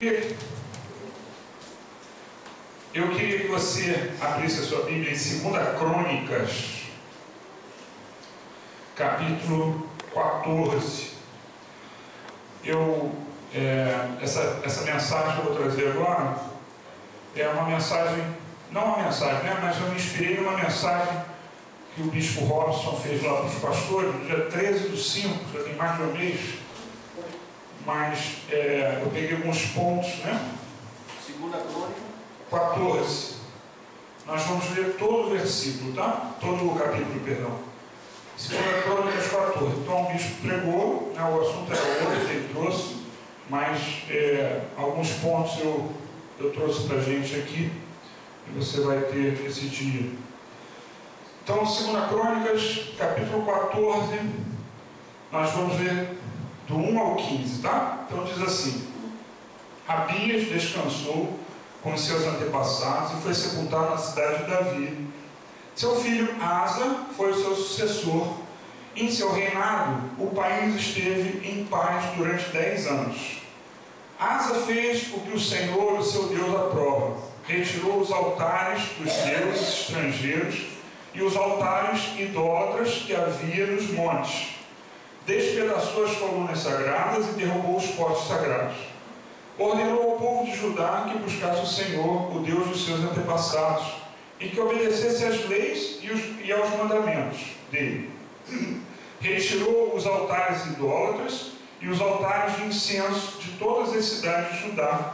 Eu queria que você abrisse a sua Bíblia em 2 Crônicas, capítulo 14. Essa mensagem que eu vou trazer agora é uma mensagem, não uma mensagem, né? Mas eu me inspirei numa mensagem que o Bispo Robson fez lá para os pastores, no dia 13/5, já tem mais de um mês. Mas eu peguei alguns pontos, né? 2 Crônica 14. Nós vamos ler todo o versículo, tá? Todo o capítulo, perdão. 2 Crônicas 14. Então o bispo pregou, né? O assunto era outro que ele trouxe, mas alguns pontos eu trouxe para a gente aqui e você vai ter esse dia. Então, 2 Crônicas, capítulo 14, nós vamos ler do 1 ao 15, tá? Então diz assim: Abias descansou com os seus antepassados e foi sepultado na cidade de Davi. Seu filho Asa foi o seu sucessor. Em seu reinado, o país esteve em paz durante 10 anos. Asa fez o que o Senhor, o seu Deus, aprova. Retirou os altares dos deuses estrangeiros e os altares idólatras que havia nos montes. Despedaçou as colunas sagradas e derrubou os postes sagrados. Ordenou ao povo de Judá que buscasse o Senhor, o Deus dos seus antepassados, e que obedecesse às leis e aos mandamentos dele. Retirou os altares idólatras e os altares de incenso de todas as cidades de Judá,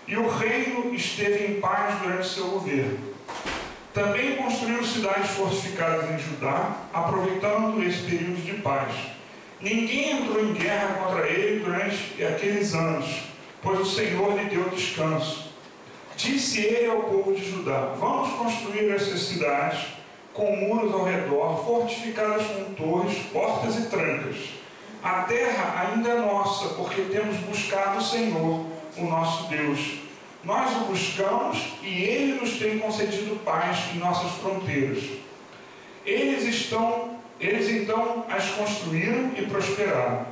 e o reino esteve em paz durante seu governo. Também construiu cidades fortificadas em Judá, aproveitando esse período de paz. Ninguém entrou em guerra contra ele durante aqueles anos, pois o Senhor lhe deu descanso. Disse ele ao povo de Judá: vamos construir essas cidades com muros ao redor, fortificadas com torres, portas e trancas. A terra ainda é nossa, porque temos buscado o Senhor, o nosso Deus. Nós o buscamos e ele nos tem concedido paz em nossas fronteiras. Eles então as construíram e prosperaram.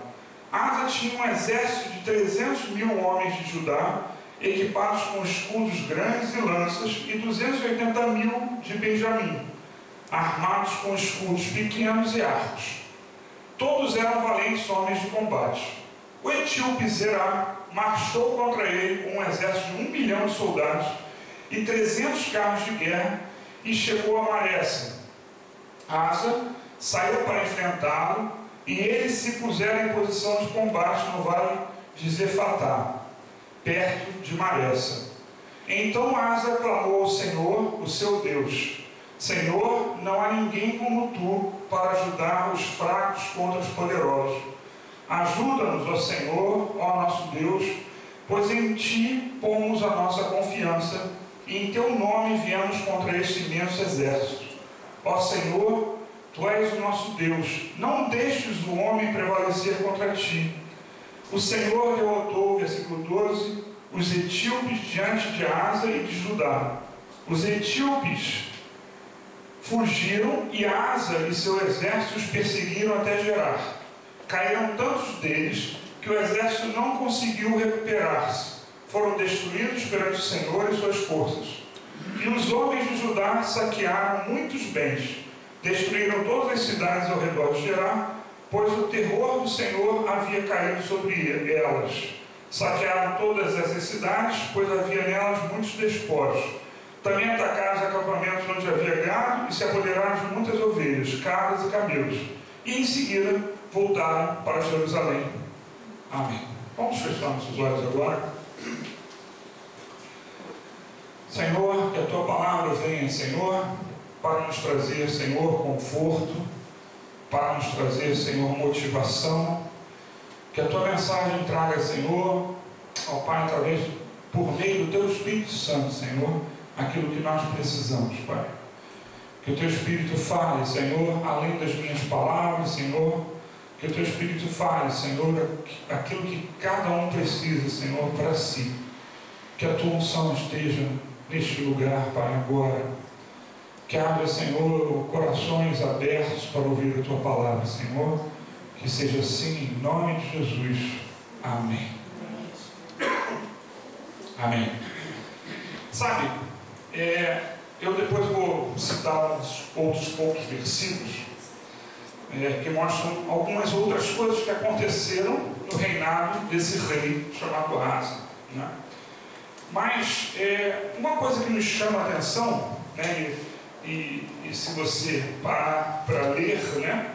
Asa tinha um exército de 300.000 homens de Judá, equipados com escudos grandes e lanças, e 280.000 de Benjamim, armados com escudos pequenos e arcos. Todos eram valentes homens de combate. O etíope Zerá marchou contra ele com um exército de 1 milhão de soldados e 300 carros de guerra e chegou a Maressa. Asa saiu para enfrentá-lo e eles se puseram em posição de combate no vale de Zefatá, perto de Maressa. Então Asa clamou ao Senhor, o seu Deus: Senhor, não há ninguém como tu para ajudar os fracos contra os poderosos. Ajuda-nos, ó Senhor, ó nosso Deus, pois em ti pomos a nossa confiança e em teu nome viemos contra este imenso exército. Ó Senhor, tu és o nosso Deus, não deixes o homem prevalecer contra ti. O Senhor derrotou, versículo 12, os etíopes diante de Asa e de Judá. Os etíopes fugiram e Asa e seu exército os perseguiram até Gerar. Caíram tantos deles que o exército não conseguiu recuperar-se. Foram destruídos perante o Senhor e suas forças. E os homens de Judá saquearam muitos bens. Destruíram todas as cidades ao redor de Gerar, pois o terror do Senhor havia caído sobre elas. Saquearam todas essas cidades, pois havia nelas muitos despojos. Também atacaram os acampamentos onde havia gado e se apoderaram de muitas ovelhas, cabras e camelos. E em seguida voltaram para Jerusalém. Amém. Vamos fechar nossos olhos agora. Senhor, que a tua palavra venha, Senhor, para nos trazer, Senhor, conforto, para nos trazer, Senhor, motivação. Que a tua mensagem traga, Senhor, ao Pai, através, por meio do teu Espírito Santo, Senhor, aquilo que nós precisamos, Pai. Que o teu Espírito fale, Senhor, além das minhas palavras, Senhor. Que o teu Espírito fale, Senhor, aquilo que cada um precisa, Senhor, para si. Que a tua unção esteja neste lugar, Pai, agora. Que abra, Senhor, corações abertos para ouvir a tua palavra, Senhor. Que seja assim, em nome de Jesus. Amém. Amém. Sabe, eu depois vou citar uns outros poucos versículos que mostram algumas outras coisas que aconteceram no reinado desse rei chamado Asa, né? Mas uma coisa que me chama a atenção, né, e se você parar para ler, né,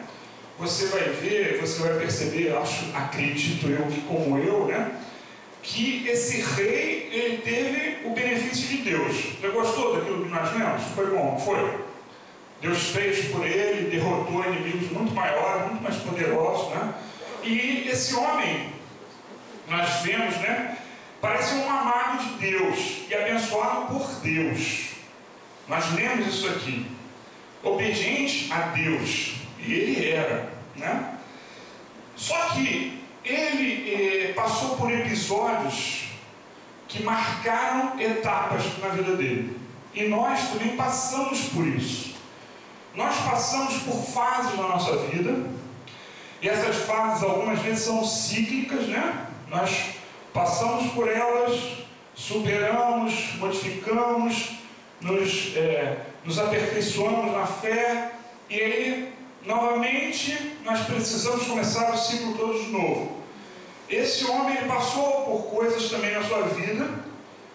você vai ver, você vai perceber, acredito eu que como eu, né, que esse rei, ele teve o benefício de Deus. Você gostou daquilo que nós lemos? Foi bom? Foi. Deus fez por ele, derrotou inimigos muito maiores, muito mais poderosos, né? E esse homem, nós vemos, né, parece um amado de Deus e abençoado por Deus. Nós lemos isso aqui. Obediente a Deus. E ele era, né? Só que ele passou por episódios que marcaram etapas na vida dele. E nós também passamos por isso. Nós passamos por fases na nossa vida. E essas fases algumas vezes são cíclicas, né? Nós passamos por elas, superamos, modificamos, nos aperfeiçoamos na fé. E aí, novamente, nós precisamos começar o ciclo todo de novo. Esse homem, ele passou por coisas também na sua vida,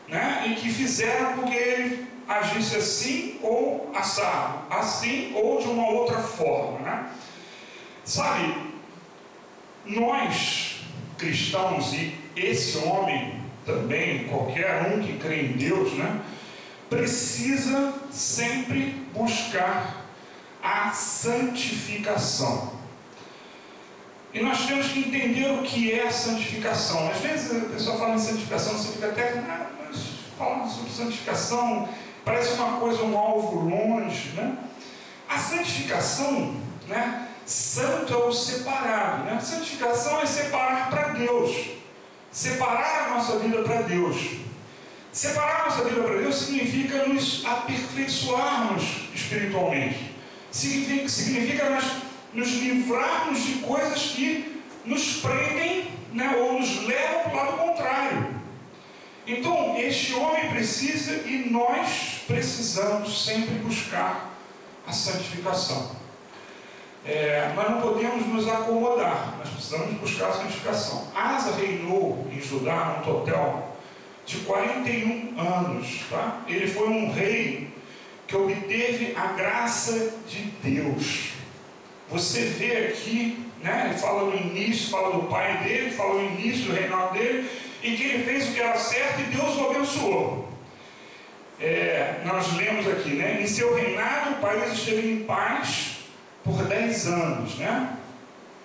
né, e que fizeram com que ele agisse assim ou assado, assim ou de uma outra forma, né? Sabe, nós cristãos, e esse homem também, qualquer um que crê em Deus, né, precisa sempre buscar a santificação. E nós temos que entender o que é a santificação. Às vezes a pessoa fala em santificação, você fica até, mas falando sobre santificação, parece uma coisa, um alvo longe, né? A santificação, né? Santo é o separado, né? Santificação é separar para Deus, separar a nossa vida para Deus. Separar a nossa vida para Deus significa nos aperfeiçoarmos espiritualmente. Significa nós nos livrarmos de coisas que nos prendem, né, ou nos levam para o lado contrário. Então, este homem precisa e nós precisamos sempre buscar a santificação. Nós não podemos nos acomodar, nós precisamos buscar a santificação. Asa reinou em Judá num total de 41 anos. Tá? Ele foi um rei que obteve a graça de Deus. Você vê aqui, né, ele fala no início, fala do pai dele, fala no início do reinado dele, e que ele fez o que era certo e Deus o abençoou. Nós lemos aqui, né, em seu reinado o país esteve em paz por 10 anos, né?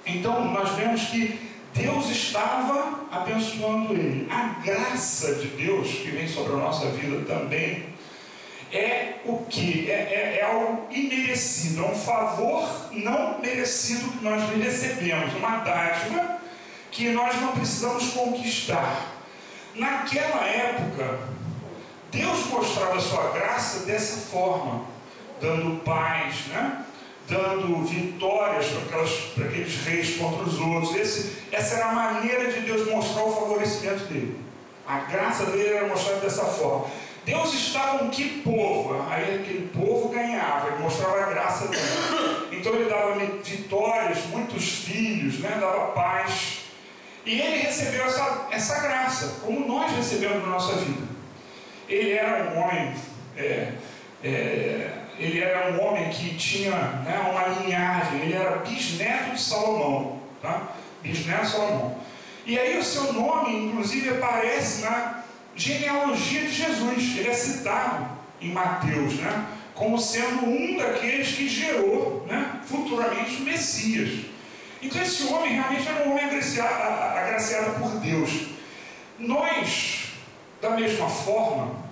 Então nós vemos que Deus estava abençoando ele. A graça de Deus que vem sobre a nossa vida também é o que? É algo imerecido, é um favor não merecido que nós recebemos, uma dádiva que nós não precisamos conquistar. Naquela época, Deus mostrava a sua graça dessa forma, dando paz, né? Dando vitórias para aqueles reis contra os outros. Essa era a maneira de Deus mostrar o favorecimento dele. A graça dele era mostrada dessa forma. Deus estava com que povo? Aí aquele povo ganhava, ele mostrava a graça dele. Então ele dava vitórias, muitos filhos, né? Dava paz. E ele recebeu essa graça, como nós recebemos na nossa vida. Ele era um homem, ele era um homem que tinha, né, uma linhagem, ele era bisneto de Salomão, tá? Bisneto de Salomão. E aí o seu nome, inclusive, aparece na genealogia de Jesus. Ele é citado em Mateus, né, como sendo um daqueles que gerou, né, futuramente o Messias. Então esse homem realmente era um homem agraciado por Deus. Nós, da mesma forma,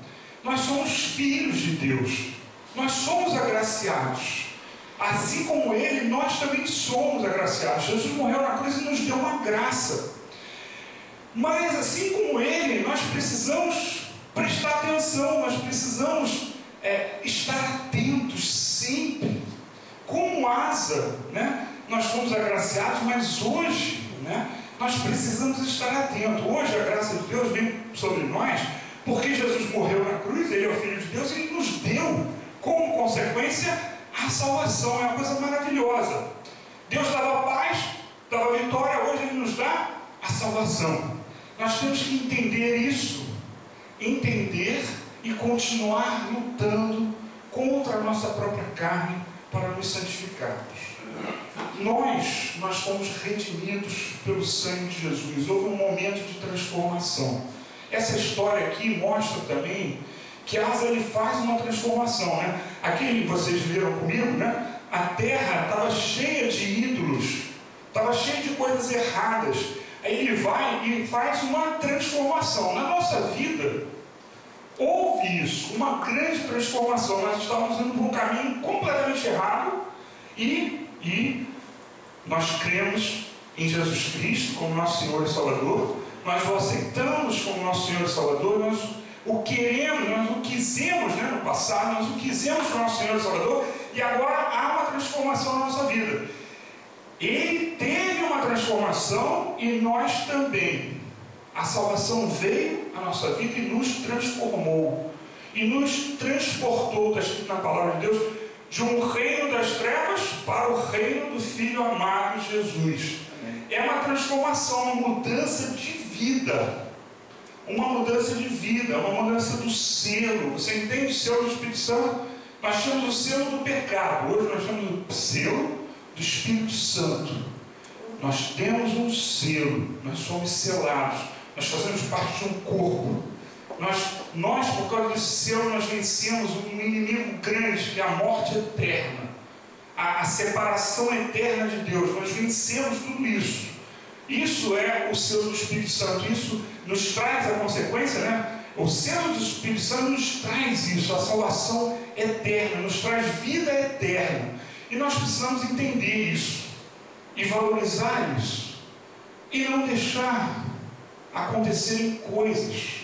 nós somos filhos de Deus. Nós somos agraciados. Assim como ele, nós também somos agraciados. Jesus morreu na cruz e nos deu uma graça. Mas assim como ele, nós precisamos prestar atenção, nós precisamos estar atentos sempre. Como Asa, né? Nós fomos agraciados, mas hoje, né, nós precisamos estar atentos. Hoje a graça de Deus vem sobre nós Porque Jesus morreu na cruz, Ele é o Filho de Deus, Ele nos deu, como consequência, a salvação. É uma coisa maravilhosa. Deus dava paz, dava vitória, hoje Ele nos dá a salvação. Nós temos que entender isso, entender e continuar lutando contra a nossa própria carne para nos santificarmos. Nós fomos redimidos pelo sangue de Jesus. Houve um momento de transformação. Essa história aqui mostra também que Asa ele faz uma transformação, né? Aqui vocês leram comigo, né? A terra estava cheia de ídolos, estava cheia de coisas erradas. Aí ele vai e faz uma transformação. Na nossa vida, houve isso, uma grande transformação. Nós estávamos indo por um caminho completamente errado e nós cremos em Jesus Cristo como nosso Senhor e Salvador. Nós o aceitamos como nosso Senhor e Salvador. Nós o queremos, nós o quisemos, né, no passado, nós o quisemos como nosso Senhor e Salvador. E agora há uma transformação na nossa vida. Ele teve uma transformação e nós também. A salvação veio à nossa vida e nos transformou. E nos transportou, está escrito na palavra de Deus, de um reino das trevas para o reino do Filho amado Jesus. É uma transformação, uma mudança de vida. Uma mudança de vida, uma mudança do selo. Você entende o selo do Espírito Santo? Nós temos o selo do pecado. Hoje nós temos o selo do Espírito Santo. Nós temos um selo. Nós somos selados. Nós fazemos parte de um corpo. Nós, por causa desse selo, nós vencemos um inimigo grande, que é a morte eterna. A separação eterna de Deus. Nós vencemos tudo isso. Isso é o selo do Espírito Santo. Isso nos traz a consequência, né? O selo do Espírito Santo nos traz isso, a salvação eterna, nos traz vida eterna. E nós precisamos entender isso e valorizar isso e não deixar acontecerem coisas.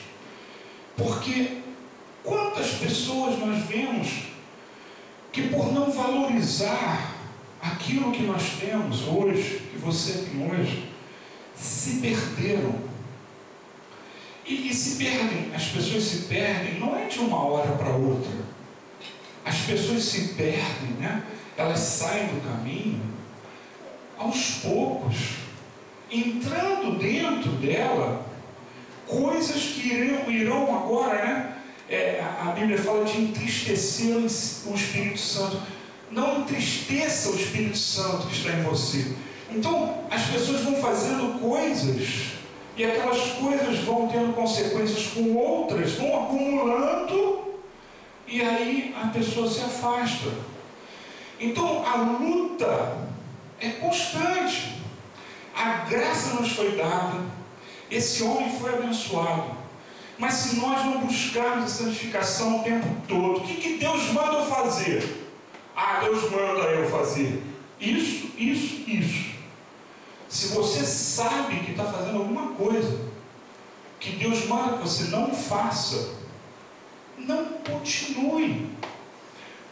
Porque quantas pessoas nós vemos que, por não valorizar aquilo que nós temos hoje, que você tem hoje, se perderam. E se perdem, as pessoas se perdem, não é de uma hora para outra. As pessoas se perdem, né? Elas saem do caminho aos poucos, entrando dentro dela coisas que irão agora, né? A Bíblia fala de entristecer o Espírito Santo. Não entristeça o Espírito Santo que está em você. Então, as pessoas vão fazendo coisas e aquelas coisas vão tendo consequências com outras, vão acumulando e aí a pessoa se afasta. Então, a luta é constante. A graça nos foi dada. Esse homem foi abençoado. Mas se nós não buscarmos a santificação o tempo todo, o que Deus manda eu fazer? Deus manda eu fazer isso, isso, isso. Se você sabe que está fazendo alguma coisa que Deus manda que você não faça, não continue.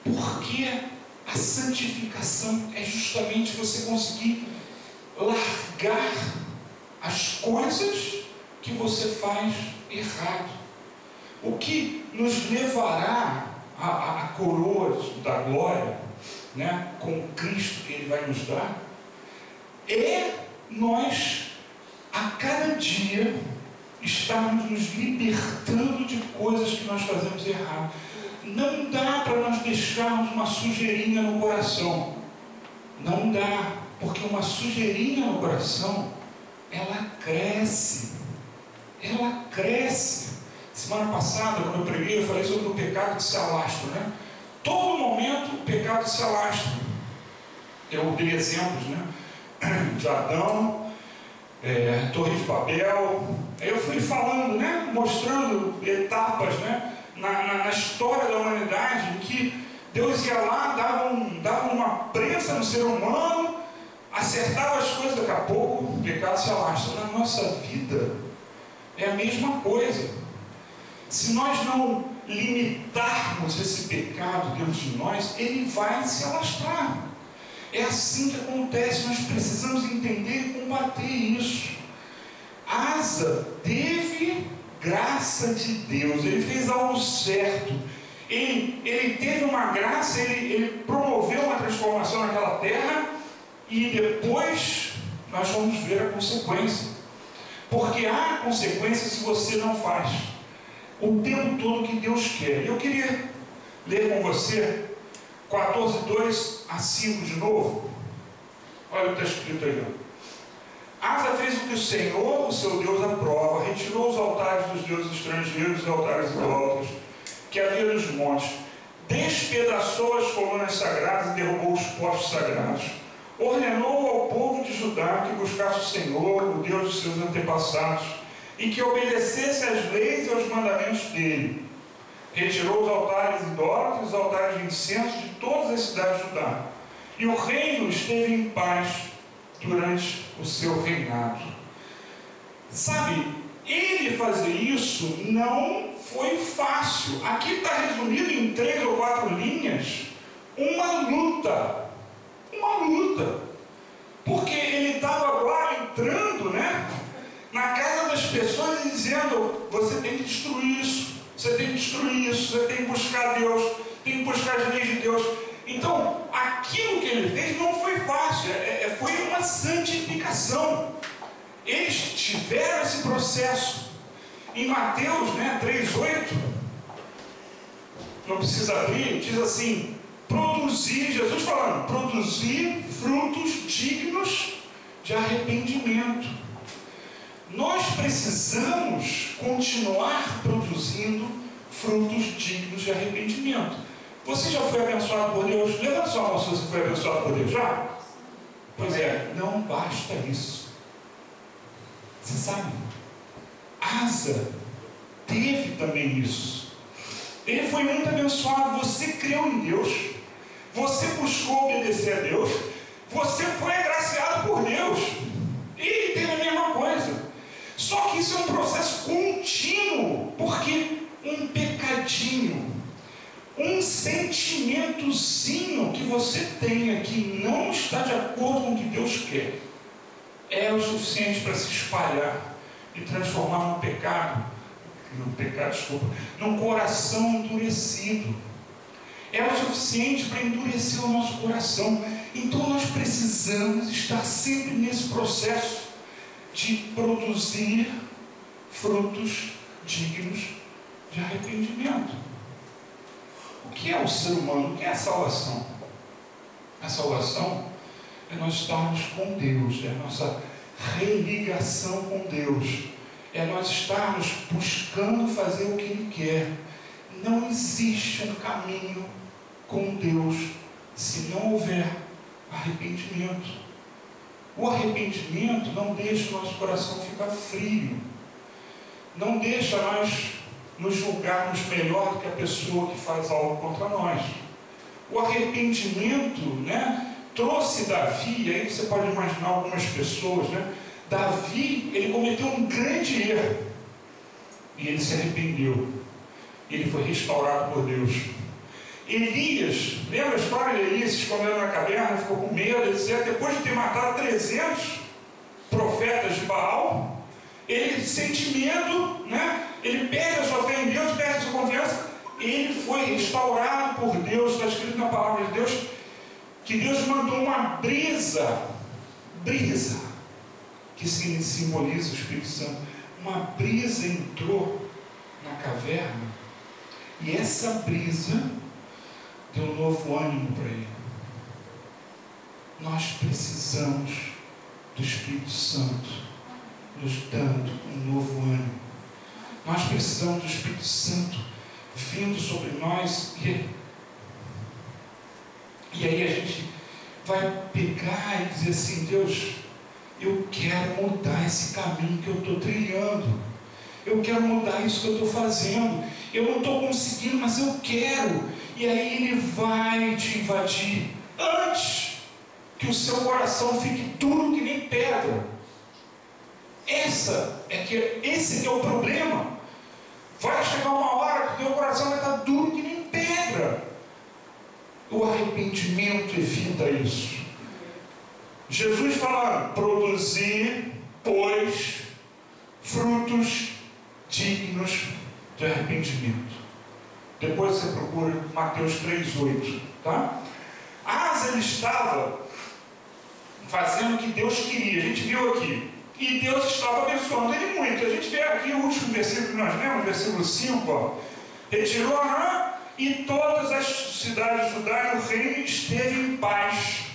Porque a santificação é justamente você conseguir largar as coisas que você faz errado. O que nos levará à coroa da glória, né, com Cristo que Ele vai nos dar, é nós, a cada dia, estarmos nos libertando de coisas que nós fazemos errado. Não dá para nós deixarmos uma sujeirinha no coração. Não dá, porque uma sujeirinha no coração, ela cresce. Ela cresce. Semana passada, quando eu preguei, eu falei sobre o pecado que se alastra, né? Todo momento o pecado se alastra. Eu dei exemplos, né? De Adão, Torre de Babel. Aí eu fui falando, né? Mostrando etapas, né? Na história da humanidade, em que Deus ia lá, dava uma prensa no ser humano, acertava as coisas, daqui a pouco o pecado se alastra. Na nossa vida é a mesma coisa. Se nós não limitarmos esse pecado dentro de nós, ele vai se alastrar. É assim que acontece. Nós precisamos entender e combater isso. Asa teve graça de Deus, ele fez algo certo, ele teve uma graça, ele promoveu uma transformação naquela terra, e depois nós vamos ver a consequência, porque há consequência se você não faz o tempo todo o que Deus quer. Eu queria ler com você 14:2-5 de novo. Olha o que está escrito aí. Asa fez o que o Senhor, o seu Deus, aprova, retirou os altares dos deuses estrangeiros e altares idólatras que havia nos montes, despedaçou as colunas sagradas e derrubou os postes sagrados, ordenou ao povo de Judá que buscasse o Senhor, o Deus de seus antepassados, e que obedecesse às leis e aos mandamentos dele. Retirou os altares idólatras e os altares de incenso de todas as cidades de Judá, e o reino esteve em paz durante o seu reinado. Sabe, ele fazer isso não foi fácil. Aqui está resumido em 3 ou 4 linhas uma luta, porque ele estava agora entrando, na casa das pessoas e dizendo: você tem que destruir isso, você tem que destruir isso, você tem que buscar Deus, tem que buscar as leis de Deus. Então, aquilo que ele fez não foi fácil, foi uma santificação. Eles tiveram esse processo. Em Mateus 3:8, não precisa abrir, diz assim: produzir, Jesus falando, produzir frutos dignos de arrependimento. Nós precisamos continuar produzindo frutos dignos de arrependimento. Você já foi abençoado por Deus? Levanta sua mão se você foi abençoado por Deus, já? Pois é, não basta isso. Você sabe, Asa teve também isso. Ele foi muito abençoado. Você creu em Deus, você buscou obedecer a Deus, você foi agraciado por Deus. E ele teve a mesma coisa. Só que isso é um processo contínuo, porque um pecadinho, um sentimentozinho que você tenha que não está de acordo com o que Deus quer, é o suficiente para se espalhar e transformar num coração endurecido. É o suficiente para endurecer o nosso coração. Então nós precisamos estar sempre nesse processo de produzir frutos dignos de arrependimento. O que é o ser humano? O que é a salvação? A salvação é nós estarmos com Deus, é a nossa religação com Deus, é nós estarmos buscando fazer o que Ele quer. Não existe um caminho com Deus se não houver arrependimento. O arrependimento não deixa o nosso coração ficar frio, não deixa nós nos julgarmos melhor do que a pessoa que faz algo contra nós. O arrependimento, trouxe Davi, e aí você pode imaginar algumas pessoas, Davi, ele cometeu um grande erro, e ele se arrependeu, ele foi restaurado por Deus. Elias, lembra a história de Elias se escondendo na caverna, ficou com medo, etc. Depois de ter matado 300 profetas de Baal, ele sente medo, ele perde a sua fé em Deus, perde a sua confiança. Ele foi restaurado por Deus. Está escrito na palavra de Deus que Deus mandou uma brisa, que simboliza o Espírito Santo. Uma brisa entrou na caverna, e essa brisa deu um novo ânimo para ele. Nós precisamos do Espírito Santo nos dando um novo ânimo. Nós precisamos do Espírito Santo vindo sobre nós, e aí a gente vai pegar e dizer assim: Deus, eu quero mudar esse caminho que eu estou trilhando, eu quero mudar isso que eu estou fazendo, eu não estou conseguindo, mas eu quero. E aí Ele vai te invadir antes que o seu coração fique duro que nem pedra. Esse que é o problema. Vai chegar uma hora que o teu coração vai estar duro que nem pedra. O arrependimento evita isso. Jesus fala: produzir, pois, frutos dignos de arrependimento. Depois você procura Mateus 3,8, tá? Asa, ele estava fazendo o que Deus queria, a gente viu aqui, e Deus estava abençoando ele muito. A gente vê aqui o último versículo que nós lemos, versículo 5, ó. Retirou Arã e todas as cidades de Judá e o reino esteve em paz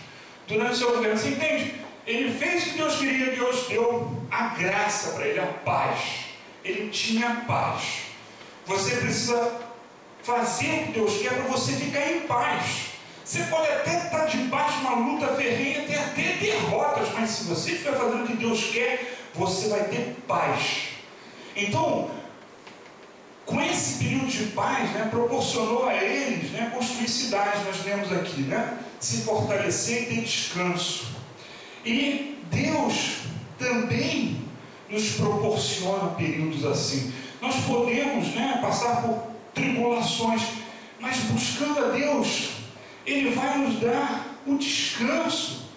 durante o seu governo. Você entende? Ele fez o que Deus queria, Deus deu a graça para ele, a paz. Ele tinha paz. Você precisa fazer o que Deus quer para você ficar em paz. Você pode até estar debaixo de uma luta ferrenha, ter até derrotas, mas se você estiver fazendo o que Deus quer, você vai ter paz. Então, com esse período de paz, né, proporcionou a eles, né, construir cidades, nós lemos aqui, né, se fortalecer e ter descanso. E Deus também nos proporciona períodos assim. Nós podemos, né, passar por tribulações, mas buscando a Deus, Ele vai nos dar o descanso,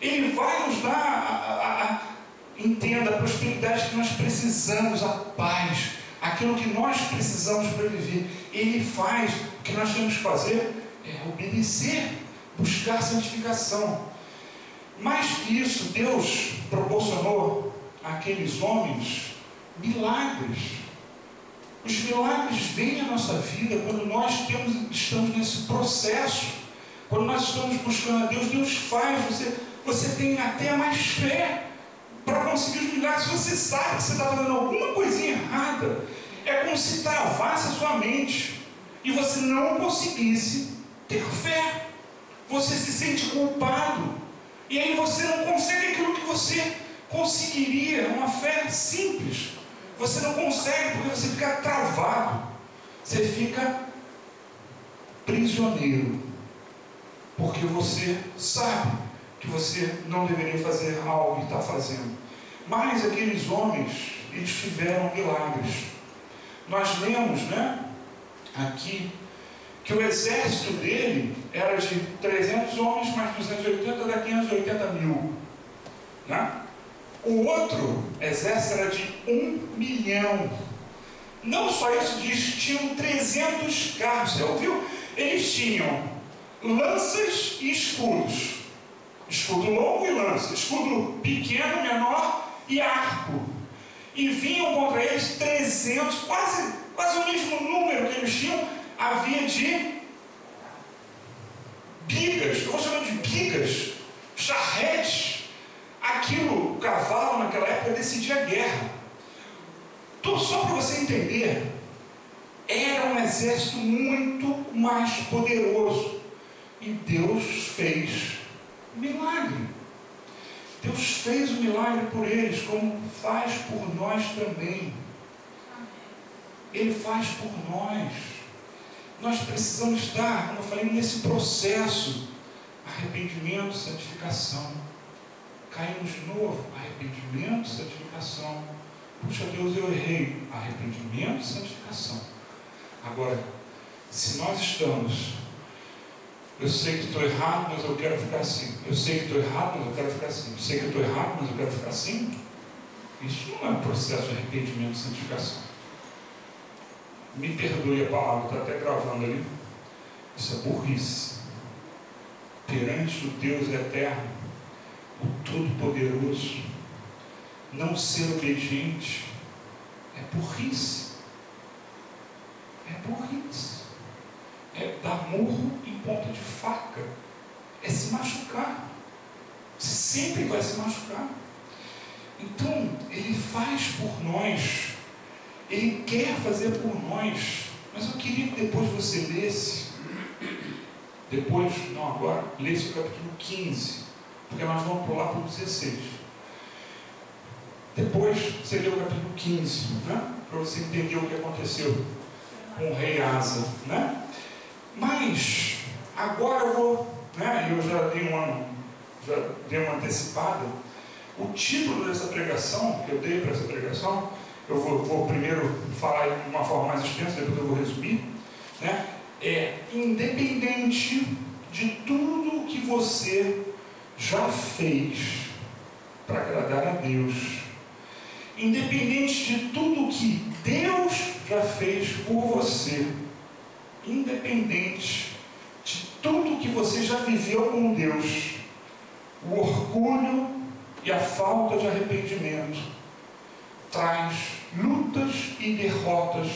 Ele vai nos dar entenda, a prosperidade que nós precisamos, a paz, aquilo que nós precisamos para viver. Ele faz. O que nós temos que fazer é obedecer, buscar santificação. Mais que isso, Deus proporcionou àqueles homens milagres. Os milagres vêm à nossa vida quando nós estamos nesse processo. Quando nós estamos buscando a Deus, Deus faz. Você tem até mais fé para conseguir os milagres. Você sabe que você está fazendo alguma coisinha errada, é como se travasse a sua mente e você não conseguisse ter fé. Você se sente culpado e aí você não consegue aquilo que você conseguiria, uma fé simples. Você não consegue porque você fica travado, você fica prisioneiro, porque você sabe que você não deveria fazer algo e está fazendo. Mas aqueles homens, eles tiveram milagres. Nós lemos, né, aqui, que o exército dele era de 300 homens, mais 280 dá 580 mil. Né? O outro exército era de 1 milhão. Não só isso, diz, tinham 300 carros. Você ouviu? Eles tinham lanças e escudos. Escudo longo e lança. Escudo pequeno, menor e arco. E vinham contra eles 300, quase o mesmo número que eles tinham, havia de bigas, eu vou chamar de bigas, charretes. Aquilo, o cavalo naquela época decidia a guerra. Então, só para você entender, era um exército muito mais poderoso. E Deus fez milagre. Deus fez o milagre por eles, como faz por nós também. Ele faz por nós. Nós precisamos estar, como eu falei, nesse processo. Arrependimento, santificação. Caímos de novo. Arrependimento, santificação. Puxa Deus, eu errei. Arrependimento, santificação. Agora, se nós estamos... Eu sei que estou errado, mas eu quero ficar assim. Eu sei que estou errado, mas eu quero ficar assim. Eu sei que estou errado, mas eu quero ficar assim. Isso não é um processo de arrependimento e santificação. Me perdoe a palavra, está até gravando ali. Isso é burrice. Perante o Deus eterno, o Todo-Poderoso, não ser obediente é burrice. É burrice. É dar murro em ponta de faca. É se machucar. Você sempre vai se machucar. Então, Ele faz por nós. Ele quer fazer por nós. Mas eu queria que depois você lesse. Depois, não agora, lesse o capítulo 15. Porque nós vamos pular para o 16. Depois, você lê o capítulo 15. Né? Para você entender o que aconteceu com o rei Asa. Né? Mas, agora eu vou, né, eu já dei uma antecipada. O título dessa pregação, que eu dei para essa pregação, eu vou primeiro falar de uma forma mais extensa, depois eu vou resumir, né, é: independente de tudo que você já fez para agradar a Deus, independente de tudo que Deus já fez por você, independente de tudo que você já viveu com Deus, o orgulho e a falta de arrependimento traz lutas e derrotas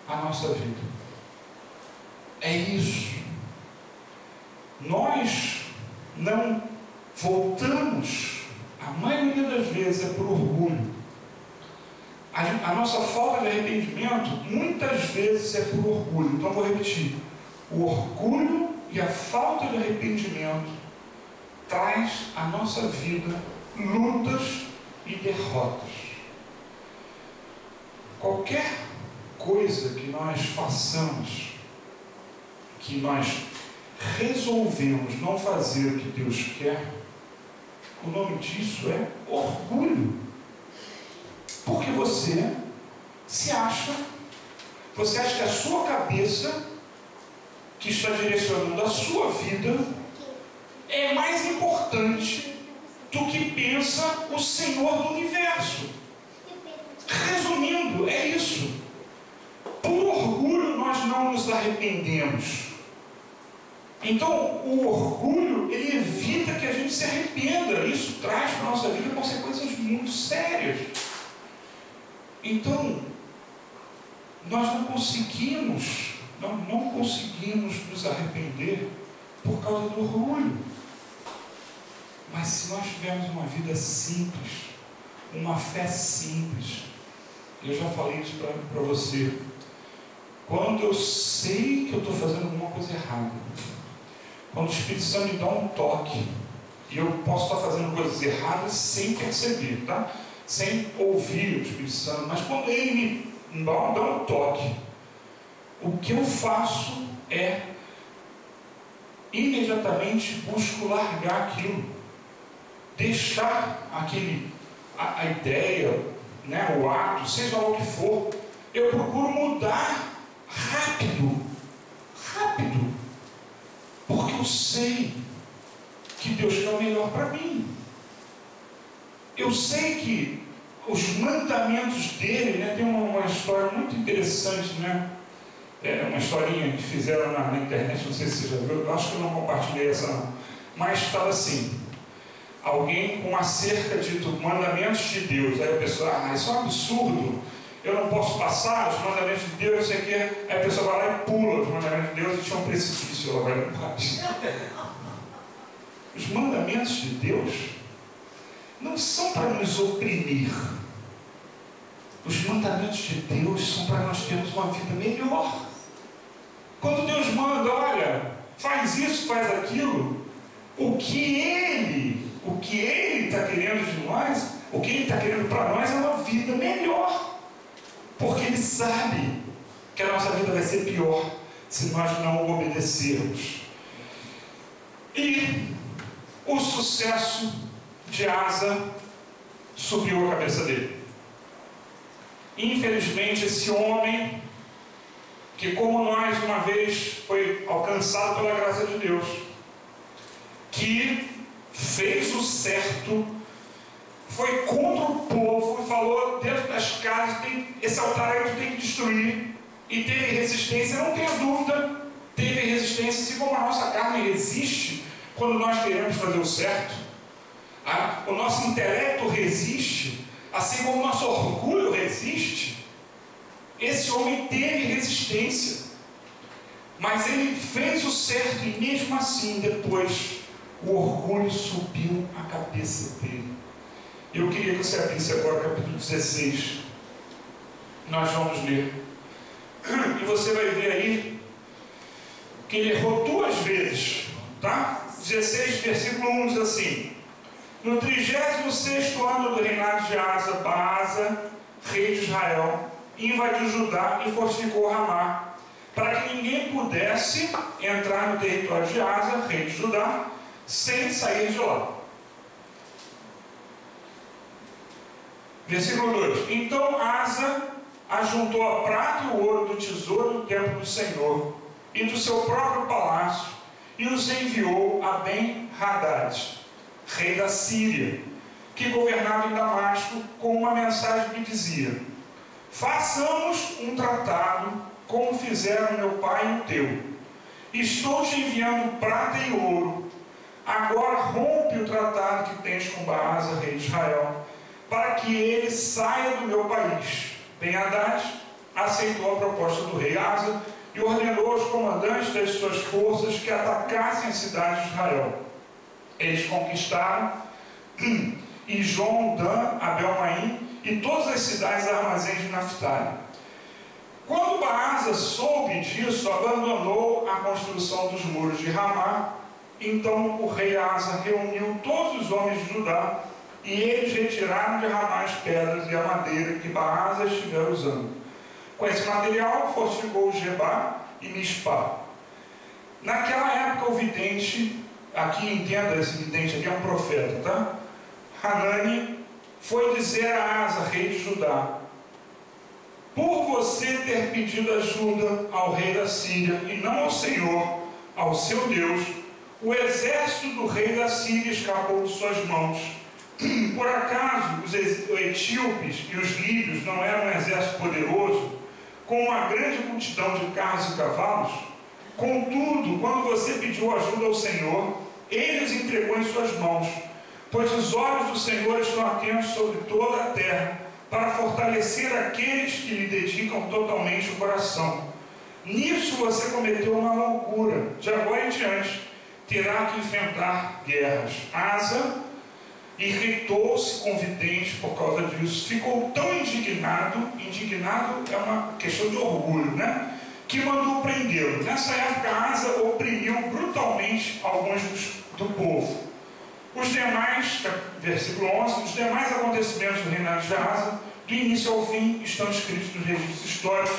à nossa vida. É isso. Nós não voltamos, a maioria das vezes é por orgulho. A nossa falta de arrependimento muitas vezes é por orgulho. Então vou repetir: o orgulho e a falta de arrependimento traz à nossa vida lutas e derrotas. Qualquer coisa que nós façamos, que nós resolvemos não fazer o que Deus quer, o nome disso é orgulho. Porque você acha que a sua cabeça, que está direcionando a sua vida, é mais importante do que pensa o Senhor do universo. Resumindo, é isso. Por orgulho nós não nos arrependemos. Então, o orgulho, ele evita que a gente se arrependa. Isso traz para a nossa vida consequências muito sérias. Então, nós não conseguimos nos arrepender por causa do orgulho. Mas se nós tivermos uma vida simples, uma fé simples, eu já falei isso para você, quando eu sei que eu estou fazendo alguma coisa errada, quando o Espírito Santo me dá um toque, e eu posso estar fazendo coisas erradas sem perceber, tá? Sem ouvir o Espírito Santo, mas quando ele me dá um toque, o que eu faço é imediatamente busco largar aquilo, deixar a ideia, né, o ato, seja lá o que for. Eu procuro mudar rápido, porque eu sei que Deus quer o melhor para mim. Eu sei que os mandamentos dele, né, tem uma história muito interessante, né? É uma historinha que fizeram na internet, não sei se você já viu, eu acho que eu não compartilhei essa não, mas estava assim: alguém com uma cerca dito mandamentos de Deus, aí a pessoa, isso é um absurdo, eu não posso passar os mandamentos de Deus, não sei o que, aí a pessoa vai lá e pula os mandamentos de Deus e tinha um precipício, ela vai embaixo. Os mandamentos de Deus não são para nos oprimir. Os mandamentos de Deus são para nós termos uma vida melhor. Quando Deus manda, olha, faz isso, faz aquilo, o que Ele está querendo de nós, o que Ele está querendo para nós é uma vida melhor. Porque Ele sabe que a nossa vida vai ser pior se nós não o obedecermos. E o sucesso de Asa subiu a cabeça dele. Infelizmente, esse homem, que como nós uma vez foi alcançado pela graça de Deus, que fez o certo, foi contra o povo e falou dentro das casas, esse altar aí tu tem que destruir, e teve resistência, não tenha dúvida, teve resistência, assim como a nossa carne resiste quando nós queremos fazer o certo, o nosso intelecto resiste, assim como o nosso orgulho resiste. Esse homem teve resistência, mas ele fez o certo, e mesmo assim depois o orgulho subiu a cabeça dele. Eu queria que você abrisse agora o capítulo 16. Nós vamos ler, e você vai ver aí que ele errou 2 vezes, tá? 16, versículo 1 diz assim: no 36º ano do reinado de Asa, Baasa, rei de Israel, invadiu Judá e fortificou Ramá, para que ninguém pudesse entrar no território de Asa, rei de Judá, sem sair de lá. Versículo 2: então Asa ajuntou a prata e o ouro do tesouro do templo do Senhor e do seu próprio palácio, e os enviou a Ben-Hadad, rei da Síria, que governava em Damasco, com uma mensagem que dizia: façamos um tratado como fizeram meu pai e o teu. Estou te enviando prata e ouro. Agora rompe o tratado que tens com Baasa, rei de Israel, para que ele saia do meu país. Ben-Hadad aceitou a proposta do rei Asa e ordenou aos comandantes das suas forças que atacassem as cidades de Israel. Eles conquistaram Ijon, Dan, Abel-Maim e todas as cidades armazéns de Naftali. Quando Baasa soube disso, abandonou a construção dos muros de Ramá. Então o rei Asa reuniu todos os homens de Judá e eles retiraram de Ramá as pedras e a madeira que Baasa estivera usando. Com esse material fortificou Gebá e Mispá. Naquela época o vidente, aqui entenda, esse vidente aqui é um profeta, tá? Hanani foi dizer a Asa, rei de Judá: por você ter pedido ajuda ao rei da Síria e não ao Senhor, ao seu Deus, o exército do rei da Síria escapou de suas mãos. Por acaso os etíopes e os líbios não eram um exército poderoso, com uma grande multidão de carros e cavalos? Contudo, quando você pediu ajuda ao Senhor, ele os entregou em suas mãos, pois os olhos do Senhor estão atentos sobre toda a terra, para fortalecer aqueles que lhe dedicam totalmente o coração. Nisso você cometeu uma loucura. De agora em diante terá que enfrentar guerras. Asa irritou-se com o vidente por causa disso. Ficou tão indignado é uma questão de orgulho, né? Que mandou prendê-lo. Nessa época, Asa oprimiu brutalmente alguns do povo. Os demais, versículo 11, os demais acontecimentos do reinado de Asa, do início ao fim, estão escritos nos registros históricos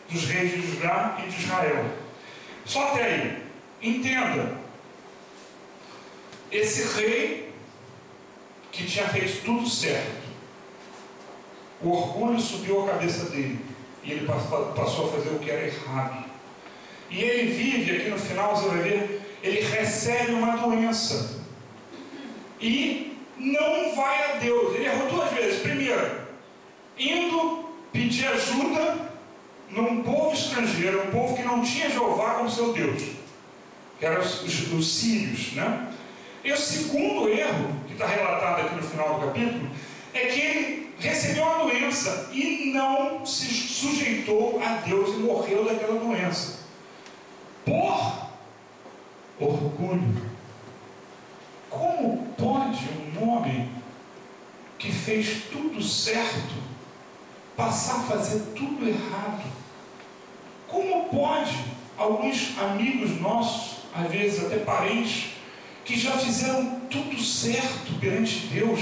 dos reis de Judá e de Israel. Só até aí. Entenda, esse rei que tinha feito tudo certo, o orgulho subiu a cabeça dele e ele passou a fazer o que era errado. E ele vive, aqui no final você vai ver, ele recebe uma doença e não vai a Deus. Ele errou duas vezes. Primeiro, indo pedir ajuda num povo estrangeiro, um povo que não tinha Jeová como seu Deus, que eram os sírios, né? E o segundo erro, que está relatado aqui no final do capítulo, é que ele recebeu uma doença e não se sujeitou a Deus e morreu daquela doença. Por orgulho. Como pode um homem que fez tudo certo passar a fazer tudo errado? Como pode alguns amigos nossos, às vezes até parentes, que já fizeram tudo certo perante Deus,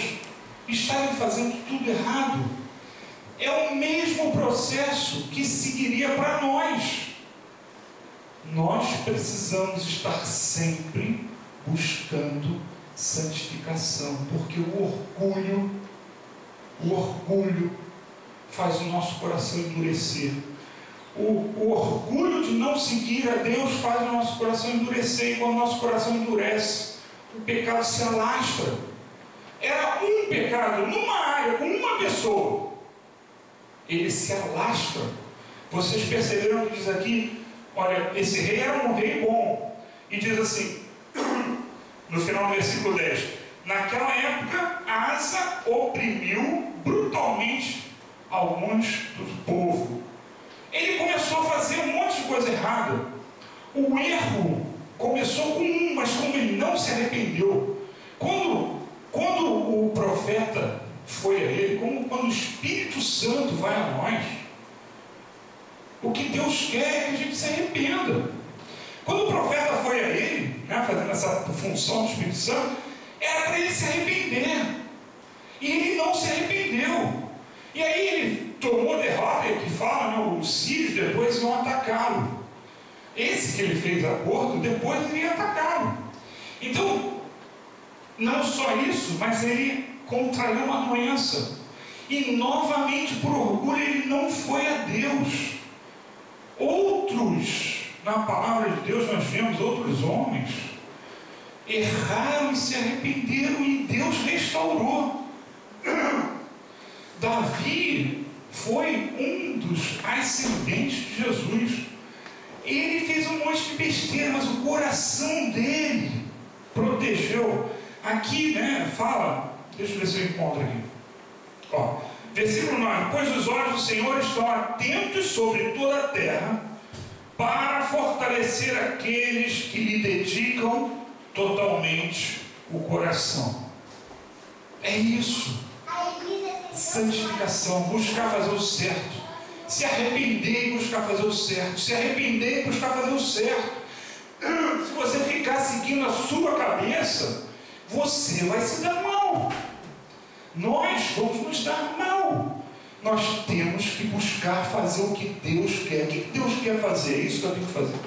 estarem fazendo tudo errado? É o mesmo processo que seguiria para nós. Nós precisamos estar sempre buscando santificação, porque o orgulho faz o nosso coração endurecer. O orgulho de não seguir a Deus faz o nosso coração endurecer, e quando o nosso coração endurece, o pecado se alastra. Era um pecado numa área, com uma pessoa, ele se alastra. Vocês perceberam que diz aqui, olha, esse rei era um rei bom, e diz assim, no final do versículo 10, naquela época Asa oprimiu brutalmente alguns do povo. Ele começou a fazer um monte de coisa errada. O erro começou com um, mas como ele não se arrependeu, quando o profeta foi a ele, quando o Espírito Santo vai a nós, o que Deus quer é que a gente se arrependa. Quando o profeta foi a ele, né, fazendo essa função do Espírito Santo, era para ele se arrepender. E ele não se arrependeu. E aí ele tomou derrota, que fala, né, os sírios depois iam atacá-lo. Esse que ele fez acordo, depois ele ia atacá-lo. Então, não só isso, mas ele contraiu uma doença. E novamente, por orgulho, ele não foi a Deus. Outros, na palavra de Deus, nós vemos outros homens erraram e se arrependeram, e Deus restaurou. Davi foi um dos ascendentes de Jesus. Ele fez um monte de besteira, mas o coração dele protegeu. Aqui, né, fala, deixa eu ver se eu encontro aqui. Ó, versículo 9: pois os olhos do Senhor estão atentos sobre toda a terra, para fortalecer aqueles que lhe dedicam totalmente o coração. É isso. Santificação, buscar fazer o certo. Se arrepender e buscar fazer o certo. Se arrepender e buscar fazer o certo. Se você ficar seguindo a sua cabeça, você vai se dar mal. Nós vamos nos dar mal. Nós temos que buscar fazer o que Deus quer. O que Deus quer fazer? É isso que eu tenho que fazer.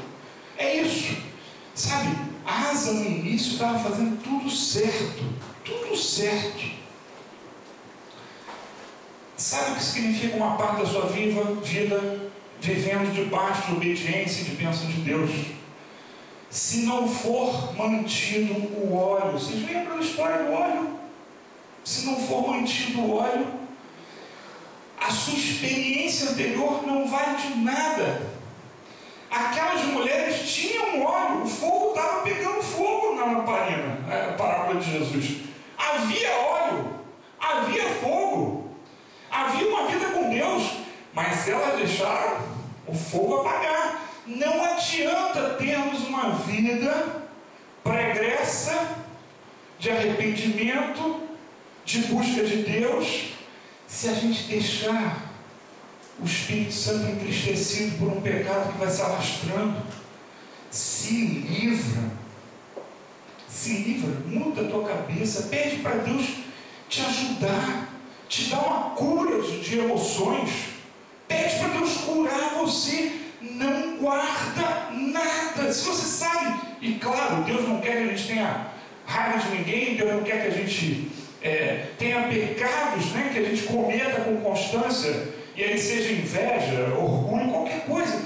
É isso. Sabe, Asa no início estava fazendo tudo certo. Tudo certo. Sabe o que significa uma parte da sua vida vivendo debaixo de obediência e de bênção de Deus? Se não for mantido o óleo, vocês lembram da história do óleo? Se não for mantido o óleo, a sua experiência anterior não vale de nada. Aquelas mulheres tinham óleo, o fogo estava pegando fogo na lamparina, a parábola de Jesus. Havia óleo, havia fogo, havia uma vida com Deus, mas elas deixaram o fogo apagar. Não adianta termos uma vida pregressa, de arrependimento, de busca de Deus, se a gente deixar o Espírito Santo entristecido por um pecado que vai se alastrando. Se livra, muda a tua cabeça, pede para Deus te ajudar, te dar uma cura de emoções, pede para Deus curar você. Não guarda nada. Se você sabe, e claro, Deus não quer que a gente tenha raiva de ninguém, Deus não quer que a gente tenha pecados, né, que a gente cometa com constância, e aí seja inveja, orgulho, qualquer coisa.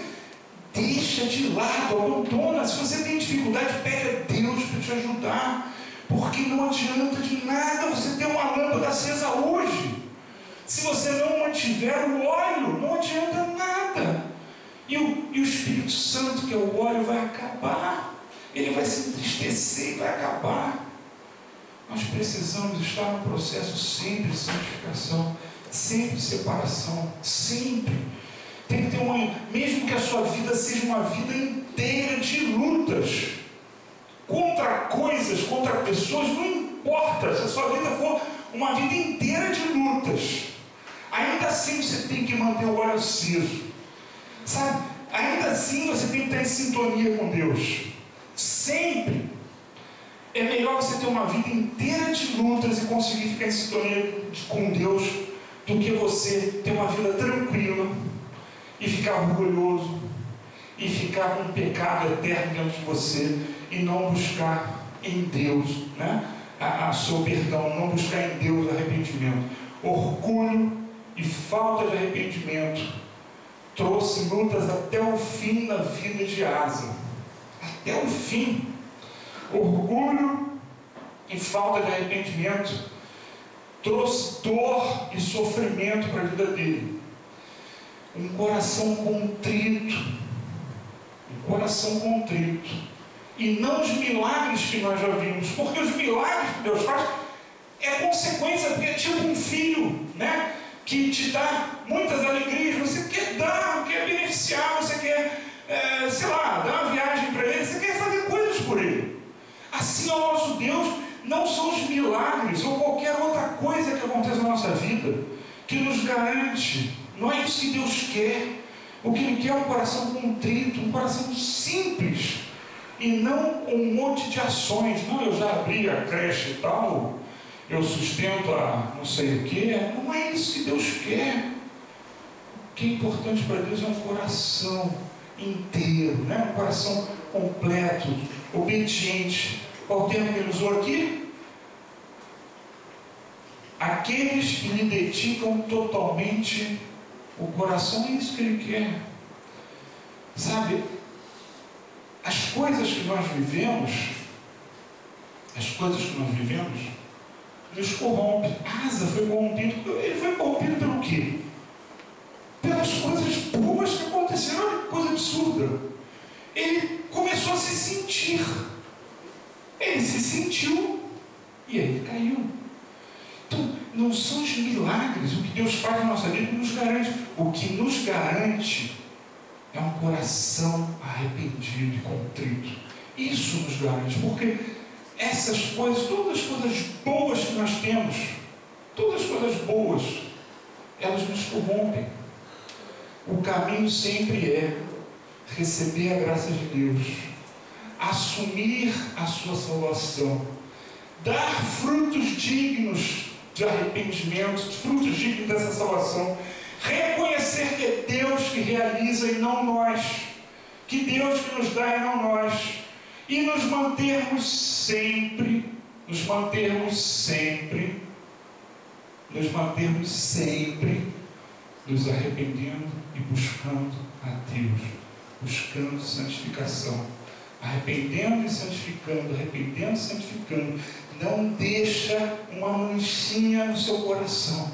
Deixa de lado, abandona. Se você tem dificuldade, pede a Deus para te ajudar, porque não adianta de nada você ter uma lâmpada acesa hoje, se você não mantiver o óleo, não adianta nada. E o Espírito Santo, que é o óleo, vai acabar. Ele vai se entristecer e vai acabar. Nós precisamos estar no processo sempre de santificação, sempre de separação, sempre. Tem que ter mesmo que a sua vida seja uma vida inteira de lutas, contra coisas, contra pessoas, não importa. Se a sua vida for uma vida inteira de lutas, ainda assim você tem que manter o óleo aceso. Sabe, ainda assim você tem que estar em sintonia com Deus. Sempre. É melhor você ter uma vida inteira de lutas e conseguir ficar em sintonia com Deus, do que você ter uma vida tranquila e ficar orgulhoso e ficar com um pecado eterno dentro de você e não buscar em Deus, né, a seu perdão, não buscar em Deus arrependimento. Orgulho e falta de arrependimento trouxe lutas até o fim da vida de Asa. Até o fim. Orgulho e falta de arrependimento trouxe dor e sofrimento para a vida dele. Um coração contrito. Um coração contrito. E não os milagres que nós já vimos. Porque os milagres que Deus faz é consequência, porque é tipo um filho, né, que te dá muitas alegrias, você quer dar, quer beneficiar, você quer, sei lá, dar uma viagem para ele, você quer fazer coisas por ele. Assim é o nosso Deus. Não são os milagres ou qualquer outra coisa que aconteça na nossa vida que nos garante. Não é isso que Deus quer. O que Ele quer é um coração contrito, um coração simples, e não um monte de ações. Não, eu já abri a creche e tal, eu sustento a não sei o que. Não é isso que Deus quer. O que é importante para Deus é um coração inteiro, né? Um coração completo, obediente. Qual o termo que ele usou aqui? Aqueles que lhe dedicam totalmente o coração. É isso que Ele quer. Sabe, as coisas que nós vivemos, nos corrompe. Asa foi corrompido. Ele foi corrompido pelo quê? Pelas coisas boas que aconteceram. Olha que coisa absurda. Ele começou a se sentir. Ele se sentiu e aí ele caiu. Então, não são os milagres, o que Deus faz na nossa vida que nos garante. O que nos garante é um coração arrependido e contrito. Isso nos garante, porque essas coisas, todas as coisas boas que nós temos, todas as coisas boas, elas nos corrompem. O caminho sempre é receber a graça de Deus, assumir a sua salvação, dar frutos dignos de arrependimento, frutos dignos dessa salvação, reconhecer que é Deus que realiza e não nós, que Deus que nos dá e não nós, e nos mantermos sempre nos arrependendo e buscando a Deus, buscando santificação, arrependendo e santificando, não deixa uma manchinha no seu coração,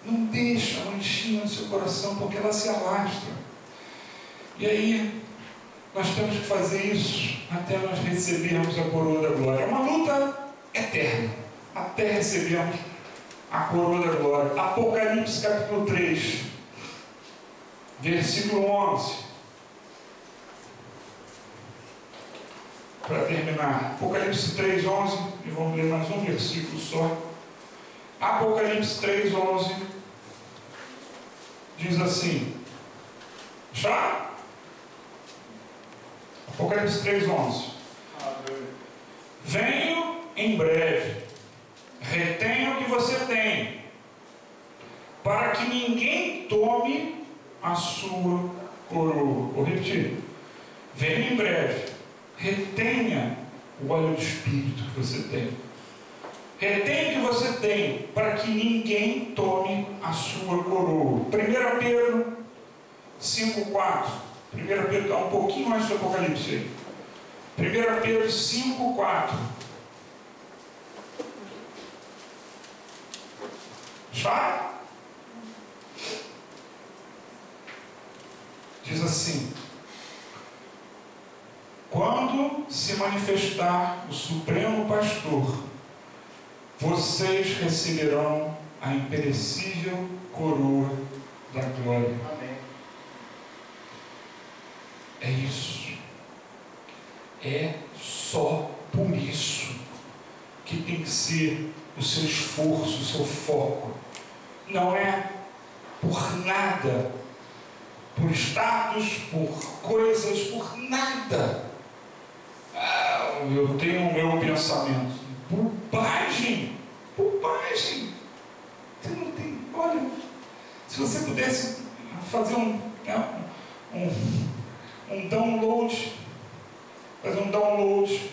não deixa a manchinha no seu coração, porque ela se alastra, e aí nós temos que fazer isso até nós recebermos a coroa da glória. É uma luta eterna, até recebermos a coroa da glória. Apocalipse capítulo 3, versículo 11. Para terminar, Apocalipse 3, 11, e vamos ler mais um versículo só. Apocalipse 3, 11, diz assim, já? Apocalipse 3, 11. Venho em breve, retenha o que você tem, para que ninguém tome a sua coroa. Vou repetir. Venho em breve, retenha o óleo do Espírito que você tem. Retenha o que você tem, para que ninguém tome a sua coroa. 1 Pedro 5, 4. 1 Pedro está um pouquinho mais do Apocalipse aí. 1 Pedro 5, 4. Já? Diz assim: quando se manifestar o Supremo Pastor, vocês receberão a imperecível coroa da glória. Amém. É isso. É só por isso que tem que ser o seu esforço, o seu foco. Não é por nada, por status, por coisas, por nada. Eu tenho o meu pensamento. Bobagem! Bobagem! Você não tem. Olha, se você pudesse fazer um download, fazer um download.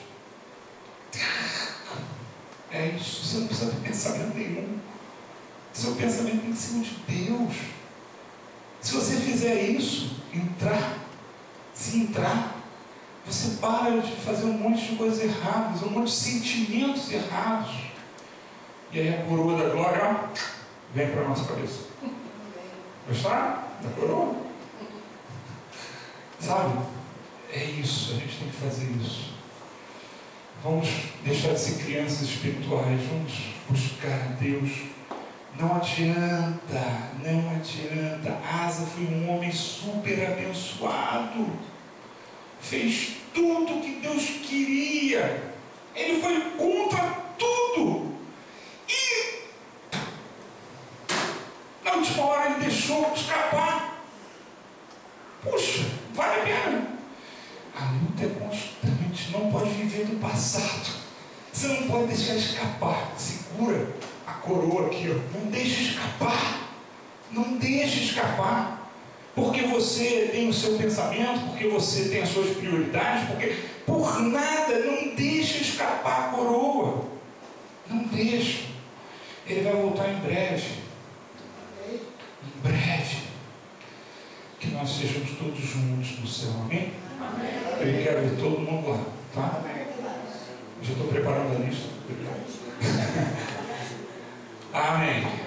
É isso, você não precisa de pensamento nenhum. Seu pensamento tem que ser o de Deus. Se você fizer isso, se entrar, você para de fazer um monte de coisas erradas, um monte de sentimentos errados. E aí a coroa da glória vem para a nossa cabeça. Gostaram da coroa? Sabe? É isso, a gente tem que fazer isso. Vamos deixar de ser crianças espirituais, vamos buscar a Deus. Não adianta. Asa foi um homem super abençoado, fez tudo o que Deus queria, ele foi contra tudo, e na última hora ele deixou escapar. Puxa, vale a pena. A luta é constante, não pode viver do passado, você não pode deixar escapar. Segura a coroa aqui, ó. Não deixe escapar, porque você tem o seu pensamento, porque você tem as suas prioridades, porque por nada, não deixe escapar a coroa, não deixe. Ele vai voltar em breve, que nós sejamos todos juntos no céu, amém? Eu quero ver todo mundo lá, tá? Eu já estou preparando a lista. Amém.